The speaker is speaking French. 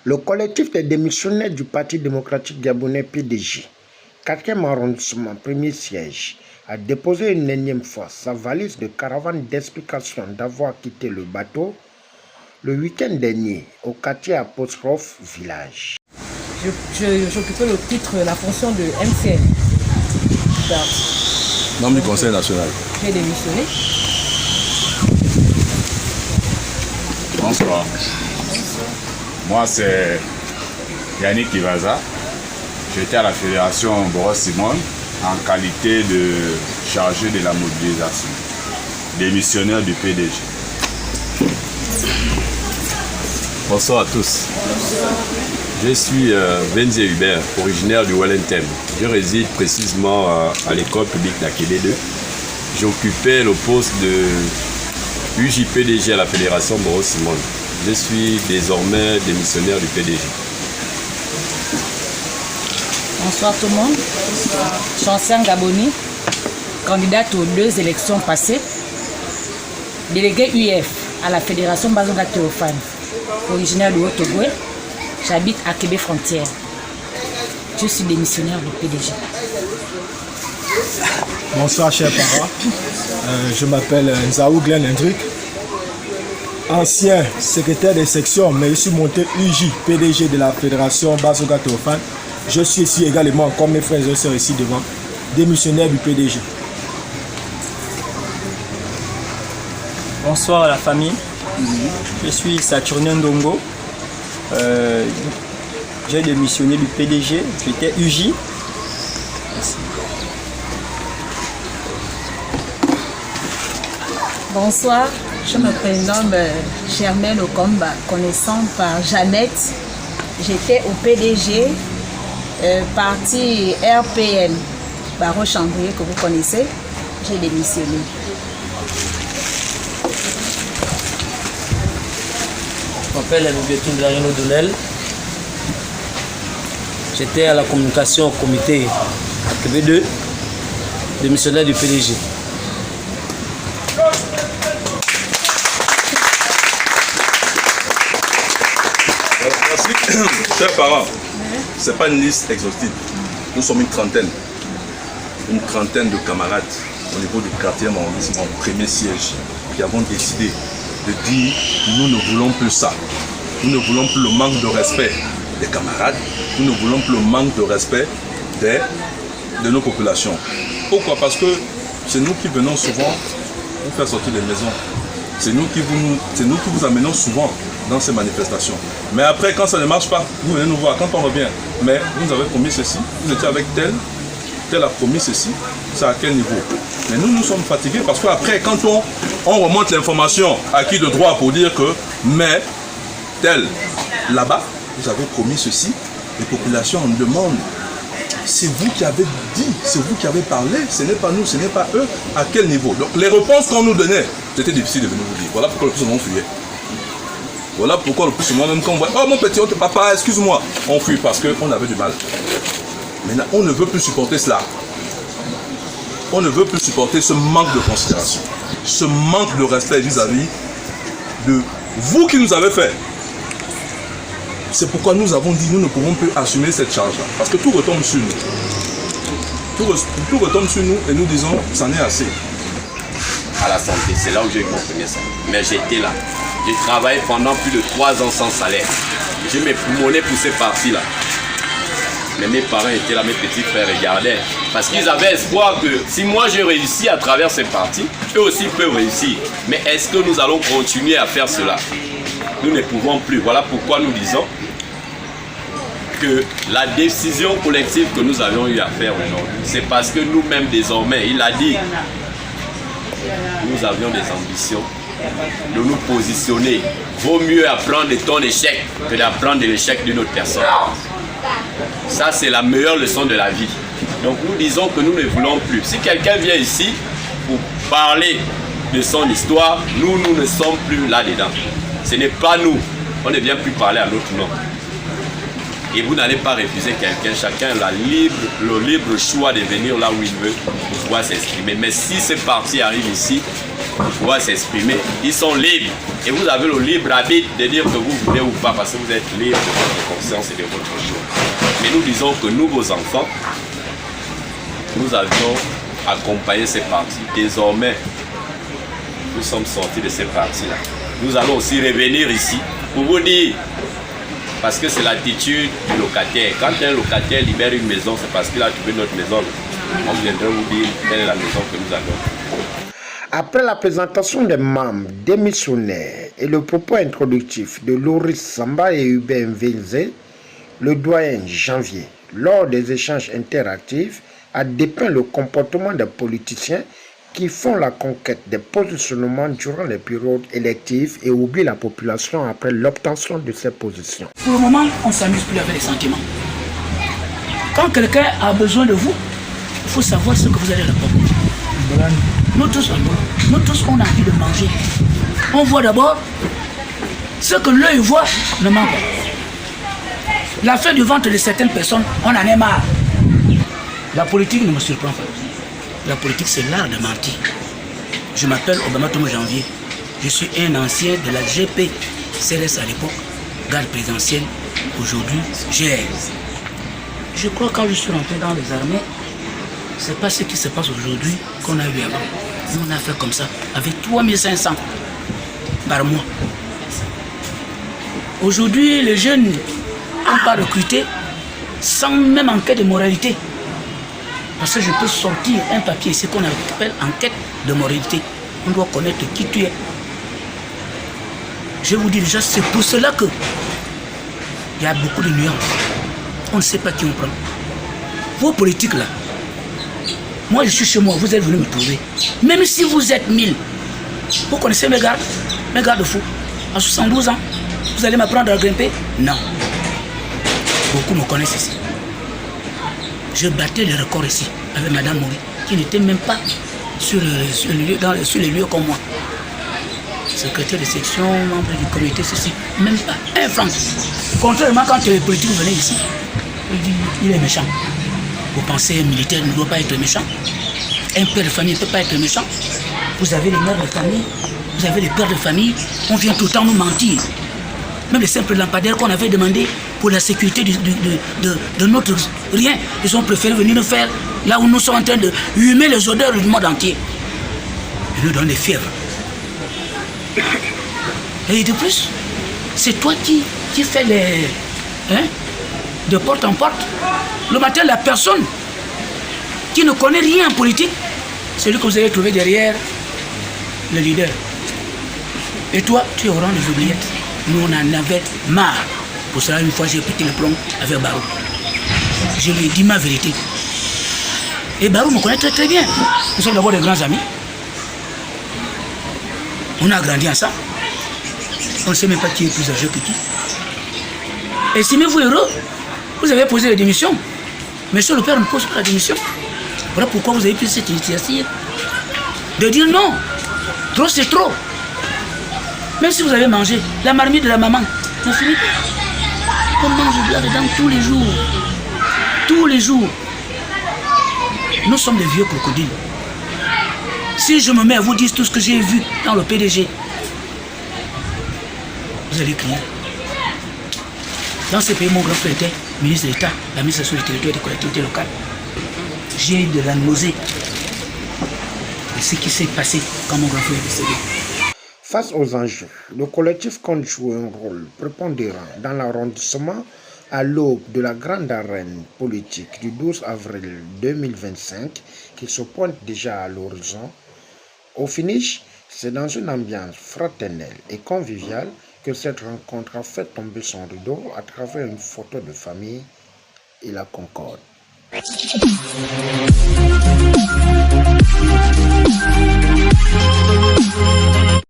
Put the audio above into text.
Le collectif des démissionnaires du Parti démocratique gabonais PDG, 4e arrondissement, premier siège, a déposé une énième fois sa valise de caravane d'explication d'avoir quitté le bateau le week-end dernier au quartier apostrophe village. J'occupais le titre, la fonction de MCN. Membre du Conseil national. J'ai démissionné. Bonsoir. Moi, c'est Yannick Ivaza. J'étais à la Fédération Boros Simon en qualité de chargé de la mobilisation, démissionnaire du PDG. Bonsoir à tous. Je suis Benzi Hubert, originaire du Wellington. Je réside précisément à l'école publique d'Akébé 2. J'occupais le poste de UJPDG à la Fédération Boros Simon. Je suis désormais démissionnaire du PDG. Bonsoir tout le monde. Je suis ancien Gabonais, candidate aux 2 élections passées, délégué UF à la Fédération Bazoga Théophane, originaire du Haut-Togo. J'habite à Québec Frontière. Je suis démissionnaire du PDG. Bonsoir chers parents. Je m'appelle Nzaou Glenn Hendrick, ancien secrétaire de section, mais je suis monté UJ, PDG de la Fédération Bazoga Théophane. Je suis ici également, comme mes frères et sœurs ici devant, démissionnaire du PDG. Bonsoir à la famille. Je suis Saturnien Ndongo. J'ai démissionné du PDG. J'étais UJ. Merci. Bonsoir, je me prénomme Germaine Okomba, connaissant par Jeannette. J'étais au PDG, parti RPN, Barreau Chandrier que vous connaissez. J'ai démissionné. Je m'appelle Mbietou Ndlarino Donel. J'étais à la communication au comité à Québec 2, démissionnaire du PDG. Merci. Chers parents, ce n'est pas une liste exhaustive. Nous sommes une trentaine de camarades au niveau du 4e arrondissement, premier siège, qui avons décidé de dire nous ne voulons plus ça. Nous ne voulons plus le manque de respect des camarades. Nous ne voulons plus le manque de respect de nos populations. Pourquoi? Parce que c'est nous qui venons souvent vous faire sortir des maisons. C'est nous qui vous amenons souvent dans ces manifestations. Mais après, quand ça ne marche pas, vous venez nous voir quand on revient. Mais vous avez promis ceci, vous étiez avec tel a promis ceci, c'est à quel niveau? Mais nous sommes fatigués parce qu'après, quand on remonte l'information à qui de droit pour dire que, mais tel, là-bas, vous avez promis ceci, les populations en demandent. C'est vous qui avez dit, c'est vous qui avez parlé, ce n'est pas nous, ce n'est pas eux, à quel niveau? Donc les réponses qu'on nous donnait, c'était difficile de venir vous dire. Voilà pourquoi le plus souvent on fuyait. Voilà pourquoi le plus souvent, même quand on voit, oh mon petit, papa, excuse-moi, on fuit parce qu'on avait du mal. Maintenant, on ne veut plus supporter cela. On ne veut plus supporter ce manque de considération, ce manque de respect vis-à-vis de vous qui nous avez fait. C'est pourquoi nous avons dit nous ne pouvons plus assumer cette charge-là. Parce que tout retombe sur nous. Tout retombe sur nous et nous disons, ça en est assez. À la santé, c'est là où j'ai eu mon premier salaire. Mais j'étais là. J'ai travaillé pendant plus de 3 ans sans salaire. Je m'époumonais pour ces parties-là. Mais mes parents étaient là, mes petits frères regardaient. Parce qu'ils avaient espoir que si moi j'ai réussi à travers ces parties, eux aussi peuvent réussir. Mais est-ce que nous allons continuer à faire cela? Nous ne pouvons plus. Voilà pourquoi nous disons que la décision collective que nous avions eu à faire aujourd'hui, c'est parce que nous-mêmes désormais, il a dit, nous avions des ambitions de nous positionner. Vaut mieux apprendre de ton échec que d'apprendre de l'échec d'une autre personne. Ça, c'est la meilleure leçon de la vie. Donc nous disons que nous ne voulons plus. Si quelqu'un vient ici pour parler de son histoire, nous ne sommes plus là-dedans. Ce n'est pas nous. On ne vient plus parler à notre nom. Et vous n'allez pas refuser quelqu'un. Chacun a le libre choix de venir là où il veut pour pouvoir s'exprimer. Mais si ce parti arrive ici pour pouvoir s'exprimer, ils sont libres. Et vous avez le libre arbitre de dire que vous voulez ou pas, parce que vous êtes libre de votre conscience et de votre choix. Mais nous disons que nous, vos enfants, nous avions accompagné ces partis. Désormais, nous sommes sortis de ces partis-là. Nous allons aussi revenir ici pour vous dire, parce que c'est l'attitude du locataire. Quand un locataire libère une maison, c'est parce qu'il a trouvé notre maison. On viendra vous dire quelle est la maison que nous avons. Après la présentation des membres démissionnaires et le propos introductif de Loris Samba et Hubert Mvenze, le doyen Janvier, lors des échanges interactifs, a dépeint le comportement des politiciens qui font la conquête des positionnements durant les périodes électives et oublient la population après l'obtention de ces positions. Pour le moment, on ne s'amuse plus avec les sentiments. Quand quelqu'un a besoin de vous, il faut savoir ce que vous allez répondre. Nous tous, on a envie de manger. On voit d'abord ce que l'œil voit ne manque pas. La faim du ventre de certaines personnes, on en est marre. La politique ne me surprend pas. La politique, c'est l'art de mentir. Je m'appelle Obama Tomo Janvier. Je suis un ancien de la GP-CRS à l'époque, garde présidentielle, aujourd'hui GS. Je crois que quand je suis rentré dans les armées, ce n'est pas ce qui se passe aujourd'hui qu'on a eu avant. Nous, on a fait comme ça, avec 3500 par mois. Aujourd'hui, les jeunes n'ont pas recruté sans même enquête de moralité. Parce que je peux sortir un papier ici qu'on appelle enquête de moralité. On doit connaître qui tu es. Je vous dis déjà, c'est pour cela que il y a beaucoup de nuances. On ne sait pas qui on prend. Vos politiques là, moi je suis chez moi, vous êtes venus me trouver. Même si vous êtes 1000, vous connaissez mes gardes-fous. À 72 ans, vous allez m'apprendre à grimper? Non. Beaucoup me connaissent ici. Je battais le record ici avec Madame Mori, qui n'était même pas sur les lieux comme moi. Secrétaire de section, membre du comité, ceci, même pas un franc. Contrairement, quand les politiques venaient ici, il est méchant. Vous pensez un militaire ne doit pas être méchant? Un père de famille ne peut pas être méchant? Vous avez les mères de famille, vous avez les pères de famille, on vient tout le temps nous mentir. Même les simples lampadaires qu'on avait demandé pour la sécurité de notre rien, ils ont préféré venir nous faire là où nous sommes en train de humer les odeurs du monde entier. Ils nous donnent des fièvres. Et de plus, c'est toi qui fais les... de porte en porte. Le matin, la personne qui ne connaît rien en politique, c'est lui que vous allez trouver derrière le leader. Et toi, tu es au rang des oubliettes. Nous, on en avait marre. Pour cela, une fois, j'ai pété le plomb avec Barou. Je lui ai dit ma vérité. Et Barou me connaît très très bien. Nous sommes d'abord des grands amis. On a grandi ensemble. On ne sait même pas qui est plus âgé que qui. Estimez-vous heureux? Vous avez posé la démission. Monsieur le père ne pose pas la démission. Voilà pourquoi vous avez pris cette initiative. De dire non. Trop, c'est trop. Même si vous avez mangé, la marmite de la maman ne finit pas. On mange de là-dedans tous les jours. Tous les jours. Nous sommes des vieux crocodiles. Si je me mets à vous dire tout ce que j'ai vu dans le PDG, vous allez crier. Dans ce pays, mon grand frère était ministre de l'État, l'administration du territoire et des collectivités locales. J'ai eu de la nausée de ce qui s'est passé quand mon grand frère est décédé. Face aux enjeux, le collectif compte jouer un rôle prépondérant dans l'arrondissement à l'aube de la grande arène politique du 12 avril 2025 qui se pointe déjà à l'horizon. Au finish, c'est dans une ambiance fraternelle et conviviale que cette rencontre a fait tomber son rideau à travers une photo de famille et la concorde.